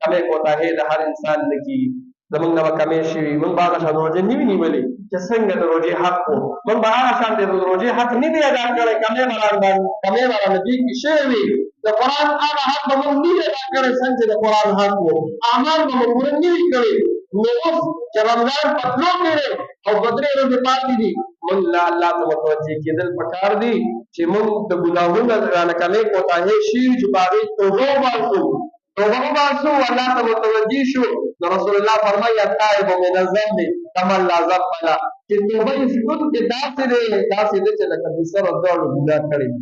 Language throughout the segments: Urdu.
کمې کوتاهۍ د هر انسان نه کېږي. زمونږ نه به کمې شوي، موږ به هغه شان روژې نه وي نیولې چې څنګه د روژې حق و. موږ به هغه شان د روژې حق نه وي ادا کړی، کمې به رانه دې کې شوې وي. د قرآن هغه حق به موږ نه وي ادا کړی څنګه چې د قرآن حق و. اعمال به موږ پوره نه وي کړي. نو اوس چې رمضان په تلو کې دی او په 3 ورځې پاتې دي، موږ له الله ته متوجه کېدل پکار دي چې موږ د ګناهونو رانه کمې کوتاهۍ شوي چې په هغې توبه وباسو، توبه وباسو، الله ته متوجه شو. نو رسول الله فرمایي التائب من الذنب کمن لا ذنب له، چې توبه یې سکون کې داسې دی چې لکه د سره دواړو ګناه کړی وي.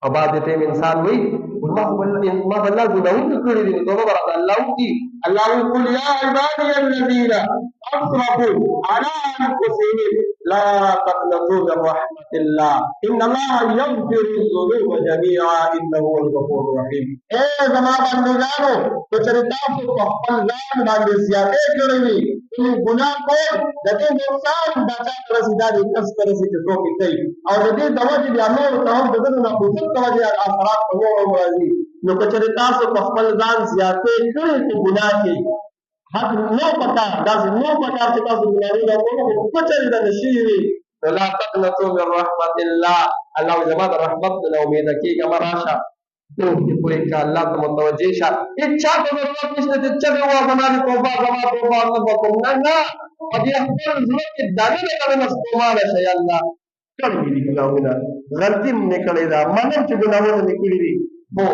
او بعد ټیم انسان وایي ما خو الله ګناهونه کړي دي، نو توبه به راته الله وکړي. الله وایي قل یا عبادي الذین اسرفوا علی انفسهم لا تقنطوا من رحمة الله ان الله یغفر الذنوب جميعا انه هو الغفور الرحیم. اے زما بندگانو، که چېرې تاسو په خپل ځان باندې زیاتې کړې وي، کوم ګناه کول د دې نقصان دا چا ته رسي، دا دې کس ته رسي چې څوک یې کوي، او د دې د وجې بیا نورو ته هم د ده د نفوذ د وجې اثرات په نورو هم راځي. نو که چېرې تاسو په خپل ځان زیاتې کړې په ګناه کې، حق نو پکار، داسې نو پکار چې تاسو ګناهونه وکړو، خو که چېرې داسې شوي وي نو لا تقنطوا من رحمة الله، الله زما د رحمت نه امیده کېږه مه راشه، توب دې پوره کړه، الله ته متوجه شه. هېڅ چا ته ضرورت نشته چې چغې ووهه زما دې توبه زما توبه نه به کوم، نه، په دې خپل زړه کې دننه دننه ستومانه شه. یا الله کړي مې دي ګناهونه، غلطي مې کړې ده، منم چې ګناهونه مې کړي دي، خو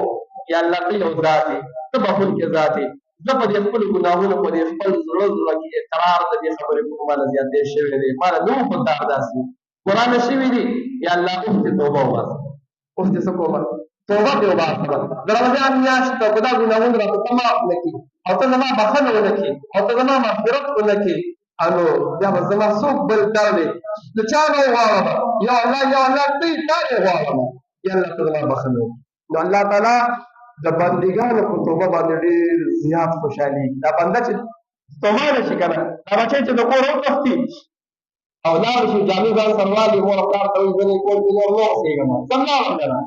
یا الله ته یو ذات یې، ته بخښونکی ذات یې. زه په دې خپلو ګناهونو په دې خپل زړه کې اقرار د دې خبرې کوم ماله زیاتې شوې دي، ماله نه وو پکار داسې قرآن شوي دي. یا الله اوس دې توبه وباسه، اوس دې څه کومه توبه دې وباسه. د رمضان میاشت ته په دا ګناهونه راته ته معاف نه کړي او ته زما بخښنه ونه کړي او ته زما مغفرت ونه کړي، نو بیا به زما څوک بل کار دی د چا نه وغواړم، یا الله ته یې تا یې غواړم، یا الله ته زما بخښنه وکړي. نو الله تعالی د بندګانو په توبه باندې ډېر زیات خوشحالېږي. دا بنده چې ستومانه شي که نه، دا بچی چې د کور وتښتي او لاړ شي جامې ځان سره والي، مور او پلار ته وایي زه دې کور کې نور نه اوسېږم، سم لاړم که نه.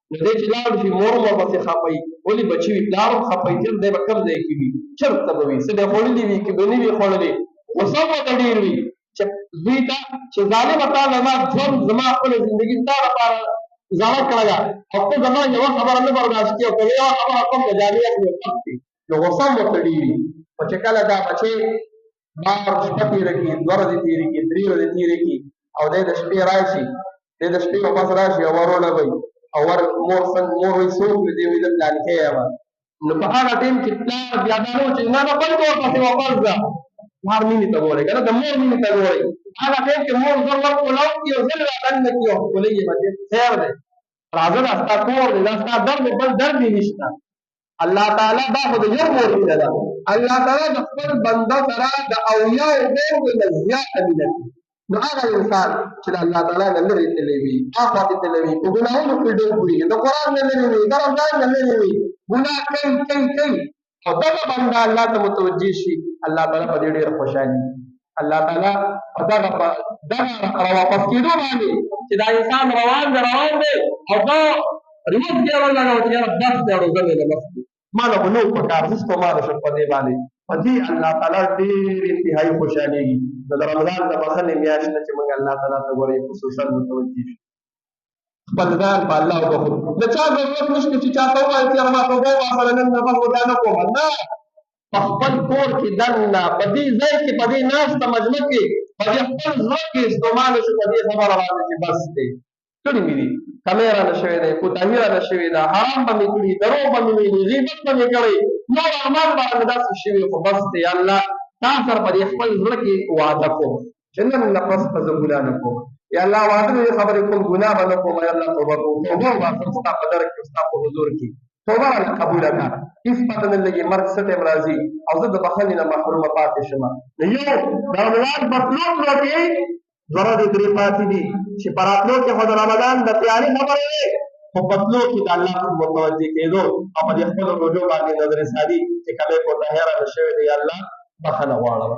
نو دی چې لاړ شي مور هم ورپسې خفه وي، ولې بچي وي پلار هم خفه وي، چېرته دی به کوم ځای کې وي، چېرته به وي، څه به یې خوړلي وي که به نه وي خوړلي، غوسه به ورته ډېر وي چې دوی ته چې ظالمه تا زما ژوند زما خپله زندګي ستا لپاره زړه کړی ده او ته زما یوه خبره نه برداشت کړې او که زه یوه خبره کوم د جامې اخلي وختي، نو غوسه هم ورته ډېر وي. خو چې کله دا بچی بار شپه تېره کړي، 2 ورځې تېرې کړي، 3 ورځې تېرې کړي او دی د شپې راشي، دی د شپې واپس راشي او ور ولګوي او مور وایي څوک دی، دی وایي زه پلانکی یم. نو په هغه ټایم کې پلار بیا دا نه و چې نه بل کور پسې واپس ځه، پلار مینې ته ګورئ که نه، د مور مینې ته ګورئ. هغه ټایم کې مور زر ور کولاو کړي او زر رادننه کړي او ښکلوي یې به خیر دی، راځه دا ستا کور دی، دا ستا درد دی، بل درد یې نشته. الله تعالی دا خو د یو مور مینه ده. الله تعالی د خپل بنده سره د اولیاو مور نه زیاته مینه کوي. نو هغه انسان چې د الله تعالی نه لرې تللی وي، هاخوا دې تللی وي، په ګناهونو کې ډېر پوهېږي، د قرآن نه لرې وي، د رمضان نه لرې وي، ګناه کوي او دغه بنده الله ته متوجه شي، الله تعالی په دې ډېر خوشحالي. الله تعالی په دغه راواپس کېدو باندې چې دا انسان روان دی او دا ریموټ کې ولګوه چې یاره بس دی روزه مې نه بس دی، ما نه خو نه وو پکار، زه ستومانه شم په دې باندې. په دې الله تعالی ډېر انتهایي خوشحالېږي. نو د رمضان د بخښنې میاشت نه چې موږ الله تعالی ته ګورئ خصوصا متوجه شو، خپل ځان په الله وبخښو. د چا ضرورت نشته چې چا ته ووایي چې یاره ما توبه وباسله نن نه بس دا نه کومه، نه، په خپل کور کې دننه په دې ځای کې په دې ناسته مجمع کې په دې خپل زړه کې ستومانه شو په دې خبره باندې چې بس دی، کړي مې دي، کمې رانه شوې دی، کوتاهي رانه شوې ده، حرام به مې کړي، دروغ به مې ویلي، غیبت به مې کړی، نور اعمال به رانه داسې شوي، خو بس دی یا الله تا سره په دې خپل زړه کې وعده کوم چې نن نه پس به زه ګناه نه کوم، یا الله وعده مې خبرې کوم ګناه به نه کوم، یا الله توبه کوم، توبه وباسم ستا په در کې ستا په حضور کې، توبه رانه قبوله کړه، هېڅ پته نه لګي مرګ څه ټایم راځي او زه د بخښنې نه محرومه پاتې شم. نو یو د رمضان په تلو کې 2 ورځې 3 پاتې دي چې په راتلو کې خو د رمضان د تیاري خبرې وې، خو په تلو کې د الله ته متوجه کېدو او په دې خپلو روژو باندې نظر ثاني چې کمې کوتاهۍ رانه شوې دی، یا الله بخښنه غواړم.